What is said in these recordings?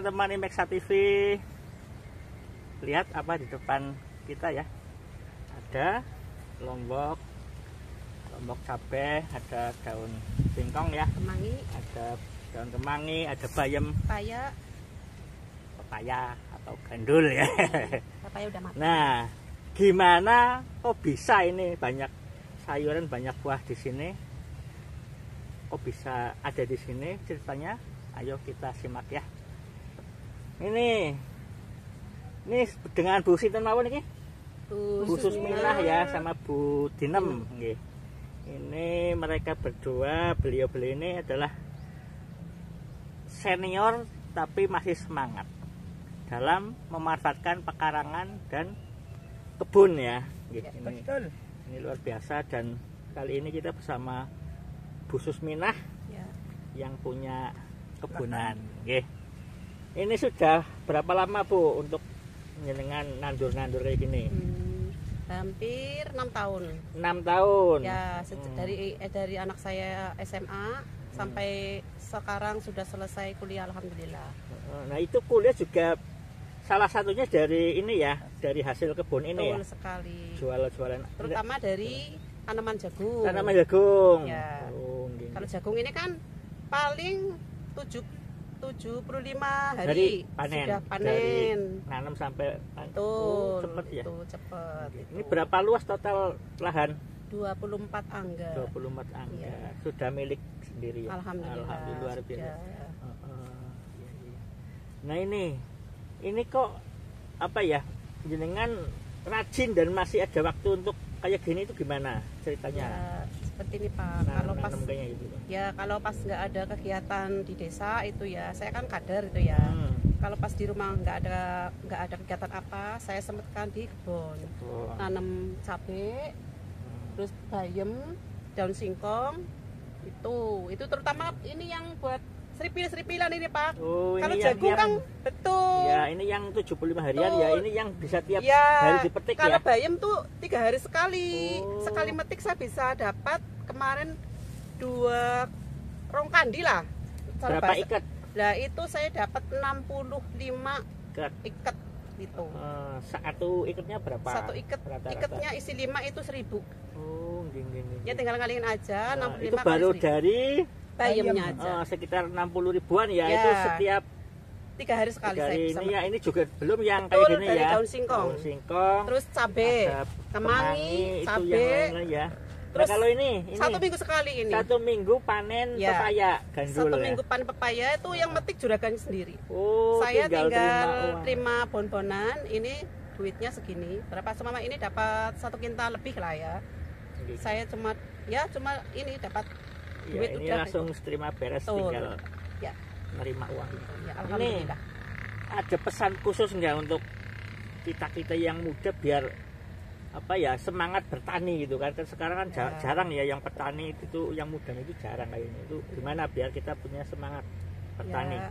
teman-teman Imexa TV. Lihat apa di depan kita ya. Ada lombok cabai, ada daun singkong ya. Kemangi. Ada daun kemangi, ada bayam. Pepaya atau gandul ya. Pepaya udah matang. Nah, gimana kok bisa ini banyak sayuran, banyak buah di sini? Kok bisa ada di sini ceritanya? Ayo kita simak ya. Ini dengan Bu Sinten mawon iki? Bu Susminah ya sama Bu Dinem nggih. Ini mereka berdua, beliau ini adalah senior tapi masih semangat dalam memanfaatkan pekarangan dan kebun ya. Ini luar biasa, dan kali ini kita bersama Bu Susminah ya, yang punya kebunan. Nggih. Ini sudah berapa lama Bu untuk jenengan nandur-nandur kayak gini? Hampir 6 tahun. 6 tahun. Ya, dari anak saya SMA sampai sekarang sudah selesai kuliah, alhamdulillah. Nah, itu kuliah juga salah satunya dari ini ya, dari hasil kebun ini. Betul ya. Sekali. Jualan. Terutama dari tanaman jagung. Tanaman jagung. Ya. Gitu. Kalau jagung ini kan paling 75 hari panen. Sudah panen. Dari nanam sampai Betul. Cepet ya. Itu cepet. Ini berapa luas total lahan? 24 angga. 24 angga. Iya. Sudah milik sendiri ya. Alhamdulillah. Luar biasa. Sudah. Nah, ini kok apa ya? Jenengan rajin dan masih ada waktu untuk kayak gini itu gimana ceritanya? Ya, seperti ini Pak. Kalau pas nggak ada kegiatan di desa itu ya, saya kan kader itu ya. Kalau pas di rumah nggak ada kegiatan apa, saya sempatkan di kebun, tanam cabai, terus bayam, daun singkong, itu terutama ini yang buat seripil-seripilan ini Pak. Kalau jagung kan betul. Ya, ini yang 75 harian ya, ini yang bisa tiap ya, hari dipetik kalau ya. Kalau bayam tuh 3 hari sekali. Sekali metik saya bisa dapat kemarin 2 rongkandi lah. Berapa ikat? Nah, itu saya dapat 65 ikat itu. Satu ikatnya berapa? Satu ikatnya isi 5 itu 1.000. Gini. Ya tinggal ngalihin aja. 65 itu baru dari bayamnya aja. Sekitar 60 ribuan ya, itu setiap 3 hari sekali saya bisa. Ini ya, ini juga belum yang betul, kayak gini dari ya. Daun singkong. Terus cabe, kemangi, cabe. Ya. Terus nah, kalau ini 1 minggu sekali ini. 1 minggu panen pepaya gandul. 1 minggu panen pepaya itu yang metik juragan sendiri. Saya tinggal terima bon-bonan. Ini duitnya segini. Berapa semama ini dapat 1 kintal lebih lah ya. Saya cuma ini dapat duit ini udah langsung terima beres, tinggal nerima uang. Ya, alhamdulillah. Ini ada pesan khusus nggak untuk kita yang muda biar semangat bertani gitu kan? Sekarang kan jarang ya yang petani itu, yang muda itu jarang kayaknya. Itu gimana biar kita punya semangat bertani? Ya,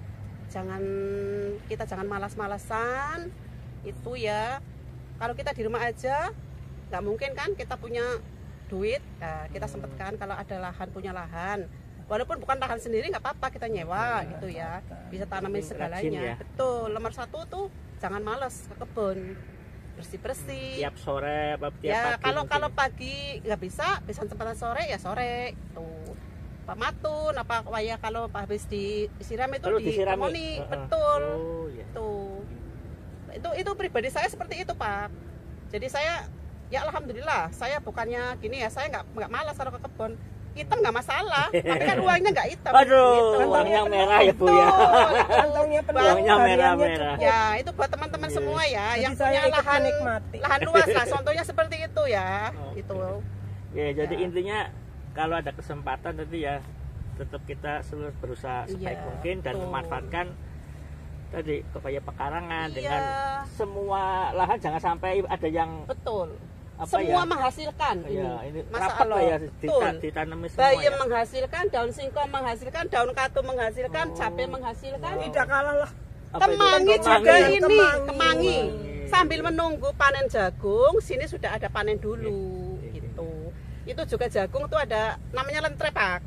kita jangan malas-malasan. Itu ya, kalau kita di rumah aja nggak mungkin kan kita punya duit. Nah, kita sempatkan kalau ada lahan, punya lahan, walaupun bukan lahan sendiri nggak apa-apa, kita nyewa gitu ya, bisa tanamin segalanya. Betul. Nomor 1 tuh jangan malas ke kebun, bersih-bersih tiap sore tiap ya. pagi Kalau pagi nggak bisa kesempatan sore ya sore tuh Pak Matun apa ya, kalau habis disiram itu diharmoni. Betul. Itu pribadi saya seperti itu Pak. Jadi saya ya alhamdulillah, saya bukannya gini ya, saya nggak malas kalau ke kebun. Hitam nggak masalah, tapi kan uangnya nggak hitam. Aduh, uangnya merah ya Bu ya. Kantongnya merah. Ya, itu buat teman-teman semua ya, yang punya lahan luas lah, contohnya seperti itu ya. Itu. Ya, jadi intinya kalau ada kesempatan tadi ya, tetap kita selalu berusaha sebaik mungkin dan memanfaatkan tadi pepaya pekarangan dengan semua lahan, jangan sampai ada yang semua menghasilkan. Ini rapat lah ya, ditanami semua. Bayam menghasilkan, daun singkong menghasilkan, daun katu menghasilkan, cabai menghasilkan. Tidak kalah lah. Kemangi juga ini, kemangi. Sambil menunggu panen jagung, sini sudah ada panen dulu gitu. Itu juga jagung tuh ada namanya lentre Pak.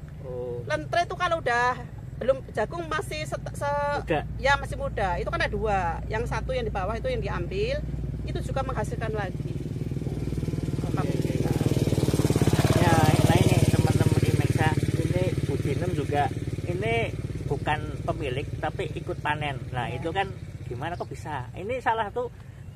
Lentre itu kalau udah belum, jagung masih Muda. ya masih muda. Itu kan ada 2. Yang satu yang di bawah itu yang diambil, itu juga menghasilkan lagi. Alhamdulillah. Ya, nah ini teman-teman Imexa, ini Bu Binem juga ini bukan pemilik tapi ikut panen. Nah, itu kan gimana kok bisa? Ini salah satu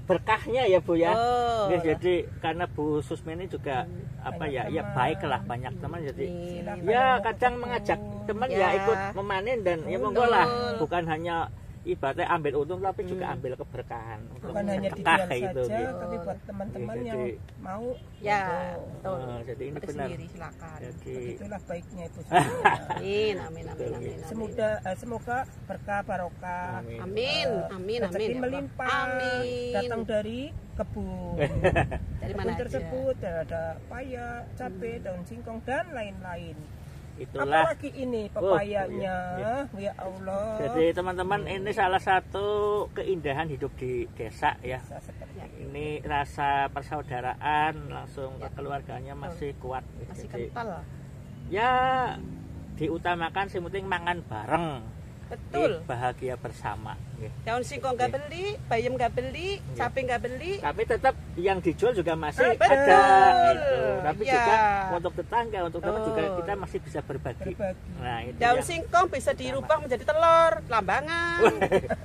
berkahnya ya Bu ya. Oh, Jadi karena Bu Susmi ini juga apa ya, ya baiklah, banyak teman jadi Amin. ya kadang mengajak teman ya, Ya. ikut memanen dan ya monggo lah, bukan hanya ibaratnya ambil untung tapi juga ambil keberkahan untuk Bukan hanya sedekah dijual kayak saja, gitu. tapi buat teman-teman Jadi- yang mau. Ya, monggo. betul. Jadi ini Pakai benar. sendiri, silakan. Jadi Itulah baiknya Ibu. Amin, amin, amin, amin. Semoga berkah barokah. amin. Amin, amin, amin. Rezeki ya Allah. melimpah. Amin. Datang dari kebun. Dari Kebun mana aja? tersebut ada paya, cabai, daun singkong dan lain-lain. Itulah. Apalagi ini pepayanya, Oh, ya Allah. Jadi teman-teman, ini salah satu keindahan hidup di desa ya. Bisa seperti Ini rasa persaudaraan langsung keluarganya masih kuat. Masih Jadi kental. ya diutamakan sing penting mangan bareng. Betul. Bahagia bersama. Nggih. Daun singkong nggak beli, bayam nggak beli, cabai nggak beli. Tapi tetap yang dijual juga masih Ada. ada. Gitu. Tapi Ya. juga untuk tetangga, untuk teman juga Oh. kita masih bisa berbagi. berbagi. Nah, itu Daun yang singkong bisa dirubah menjadi telur, lambangan.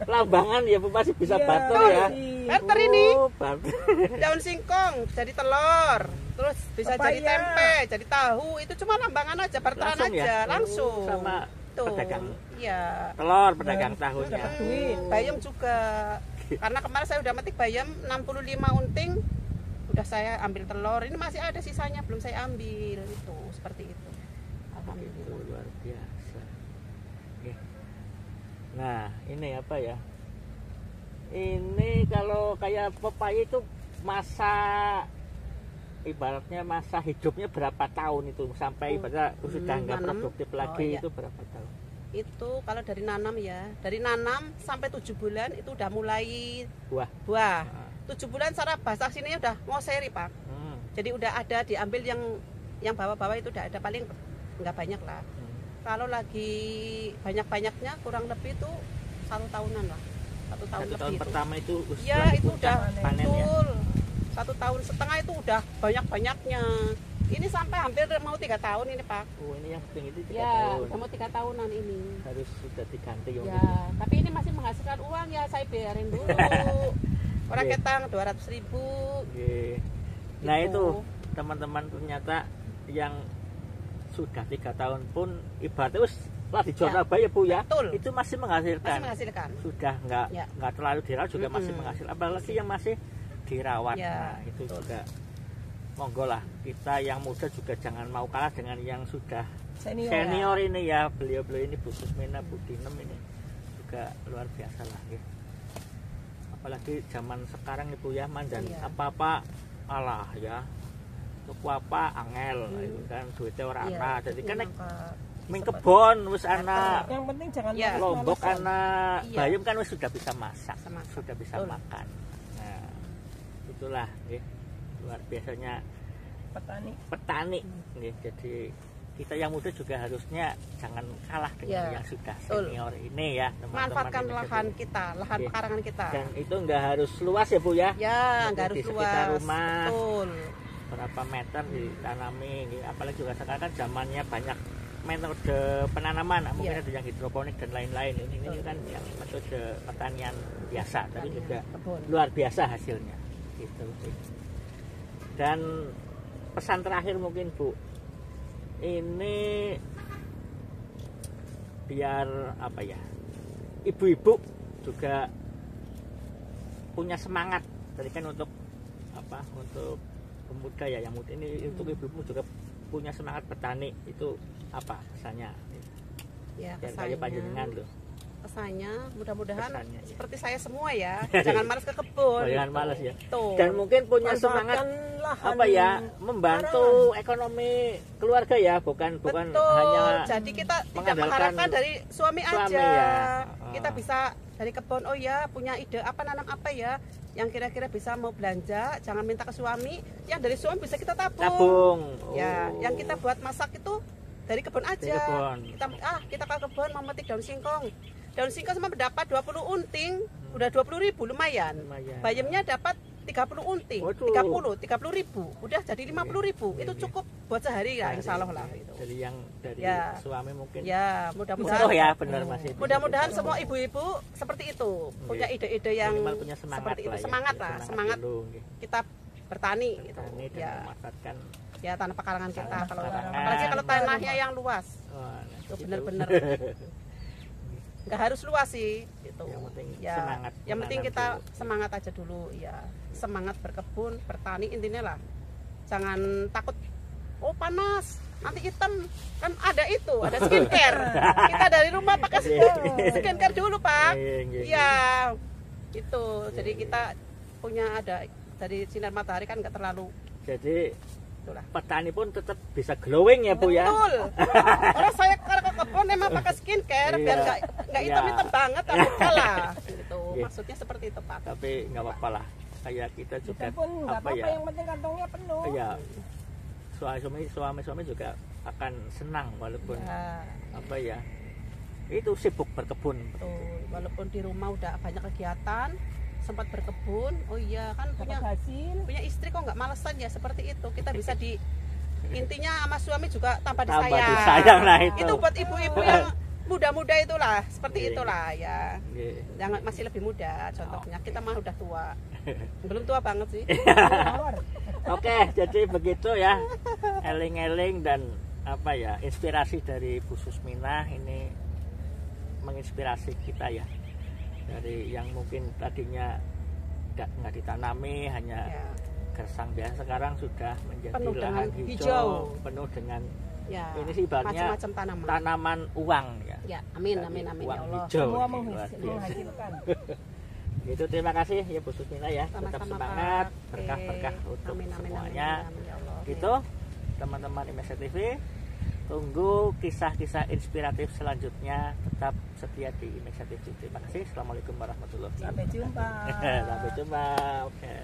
lambangan ya Bu, masih bisa Iya, barter ya. sih. Barter ini. Oh, barter. Daun singkong jadi telur, terus bisa jadi Pepaya. tempe, jadi tahu. Itu cuma lambangan aja, barteran Langsung ya? aja, langsung. Sama Tuh. pedagang Iya. telur, pedagang tahunya. dapat duit. Bayam juga. Karena kemarin saya udah metik bayam 65 unting. Udah saya ambil telur. Ini masih ada sisanya belum saya ambil. Itu seperti itu. Itu Alhamdulillah. luar biasa. Oke. Nah, ini apa ya? Ini kalau kayak pepaya itu masa ibaratnya masa hidupnya berapa tahun itu sampai ibaratnya sudah nggak nanam. produktif Oh, lagi, iya. itu berapa tahun? Itu kalau dari nanam ya. Dari nanam sampai 7 bulan itu udah mulai Buah. buah. Nah, 7 bulan secara bahasa sininya udah ngoseri, Pak. Jadi udah ada diambil yang bawah-bawah itu udah ada, paling nggak banyak lah. Kalau lagi banyak-banyaknya kurang lebih itu 1 tahunan lah. 1 tahun 1 tahun lebih itu. pertama itu Ya itu udah panen ya. betul. 1 tahun setengah itu udah banyak-banyaknya. Ini sampai hampir mau 3 tahun ini, Pak. Oh, ini yang penting itu 3 Ya, tahun. udah mau 3 tahunan ini. Harus sudah diganti ya. Ya, tapi ini masih menghasilkan uang ya, saya bayarin dulu. Orang Iya. ketang 200.000. Oke. Nah, Gitu. itu teman-teman ternyata yang sudah 3 tahun pun ibaratnya wis lah di Ya. Surabaya Bu ya. Betul. Itu masih menghasilkan. Masih menghasilkan. Sudah Ya. nggak terlalu dirawat juga masih Mm-mm. menghasilkan, apalagi yang masih dirawat. Ya, Nah, itu betul. juga monggo lah, kita yang muda juga jangan mau kalah dengan yang sudah senior ini ya. Beliau-beliau ini Bu Susmina, Bu Dinem ini juga luar biasa lah ya. Apalagi zaman sekarang Ibu ya, mandan Iya. apa-apa alah ya. Tuku apa angel itu kan duitnya ora Iya, ana. Jadi kan memang, Pak. ming kebon wis ana Yang penting jangan Ya. Lombok males-malesan. anak Iya. bayam kan wis sudah bisa masak, Bisa masak, sudah bisa betul. makan. Nah, itulah nggih, luar biasanya Petani. petani nggih. Jadi kita yang muda juga harusnya jangan kalah dengan Ya, yang sudah betul. senior ini ya, teman-teman. Manfaatkan Ini lahan jadi- kita, lahan Oke. pekarangan kita. Dan itu enggak harus luas ya Bu ya. Ya, Mungkin nggak harus di sekitar luas. rumah. Betul. Berapa meter ditanami nggih. Apalagi juga sekarang kan zamannya banyak metode penanaman, mungkin Iya. ada yang hidroponik dan lain-lain. Ini kan yang metode pertanian biasa, tapi juga Kebun. luar biasa hasilnya gitu. Dan pesan terakhir mungkin Bu, ini biar apa ya, ibu-ibu juga punya semangat. Tadi kan untuk apa, untuk pemuda ya, yang muda ini untuk ibu-ibu juga punya semangat bertani, itu apa pesannya? Ya, Yang kayak panjenengan loh. pesannya mudah-mudahan Pesannya, ya. seperti saya semua ya. Jangan malas ke kebun. Oh, jangan gitu. malas ya. Tuh. Dan mungkin punya semangat Manfaatkan lahan apa ya, membantu ekonomi keluarga ya, bukan Betul. hanya Jadi kita tidak mengandalkan mengharapkan dari suami suami aja. ya. Kita bisa dari kebun, oh ya punya ide apa, nanam apa ya yang kira-kira bisa mau belanja, jangan minta ke suami. Yang dari suami bisa kita tabung. tabung. Ya, Oh. yang kita buat masak itu dari kebun aja. Dari kebun. Kita ke kebun mau metik daun singkong. Daun singkong sama dapat 20 unting, udah 20.000 lumayan. Bayamnya dapat 30 unting, 30 ribu, udah jadi 50.000. Itu cukup buat sehari ya, insya Allah lah. Gitu. Jadi yang dari suami mungkin. Ya, mudah-mudahan. Oh ya, benar Mas. Mudah-mudahan semua ibu-ibu seperti itu, punya ide-ide yang punya seperti itu, semangat lah, semangat kita bertani gitu. Ya. Memanfaatkan ya tanah pekarangan kita, apalagi kalau tanahnya yang luas. Itu benar-benar. Nggak harus luas sih gitu. Yang penting semangat. Yang penting kita semangat aja dulu ya. Semangat berkebun, bertani intinya lah. Jangan takut oh panas, nanti hitam. Kan ada itu, ada skincare. Kita dari rumah pakai skincare dulu, Pak. Iya. Itu. Jadi kita punya ada dari sinar matahari kan nggak terlalu. Jadi itulah. Petani pun tetap bisa glowing ya Bu ya. Betul. Orang saya kalau ke kebun emang pakai skincare biar nggak hitam-hitam banget tapi kalah. Gitu. Maksudnya seperti itu Pak. Tapi nggak apa-apa lah. Kayak kita juga pun apa ya. Yang penting kantongnya penuh. Iya. Suami-suami juga akan senang walaupun apa ya. Itu sibuk berkebun. Betul. Walaupun di rumah udah banyak kegiatan, sempat berkebun, oh iya kan punya istri kok nggak malesan ya seperti itu. Kita bisa intinya sama suami juga tanpa disayang. Nah itu buat ibu-ibu yang muda-muda itulah, seperti itulah ya. Yang masih lebih muda contohnya. Kita mah udah tua. Belum tua banget sih. Oke, jadi begitu ya. Eling-eling dan apa ya, inspirasi dari Bu Susminah ini menginspirasi kita ya. Dari yang mungkin tadinya nggak ditanami hanya gersang biasa, sekarang sudah menjadi penuh lahan hijau penuh dengan ini sih ibaratnya macam-macam tanaman uang ya. Ya, amin amin amin uang ya Allah. Hijau, semua menghasilkan. Gitu, terima kasih ya Bu Susminah ya. Tetap semangat, berkah-berkah untuk semuanya. Gitu, teman-teman IMESA TV. Tunggu kisah-kisah inspiratif selanjutnya. Tetap setia di IMESA TV. Terima kasih. Assalamualaikum warahmatullahi wabarakatuh. Sampai jumpa. Sampai jumpa. Oke.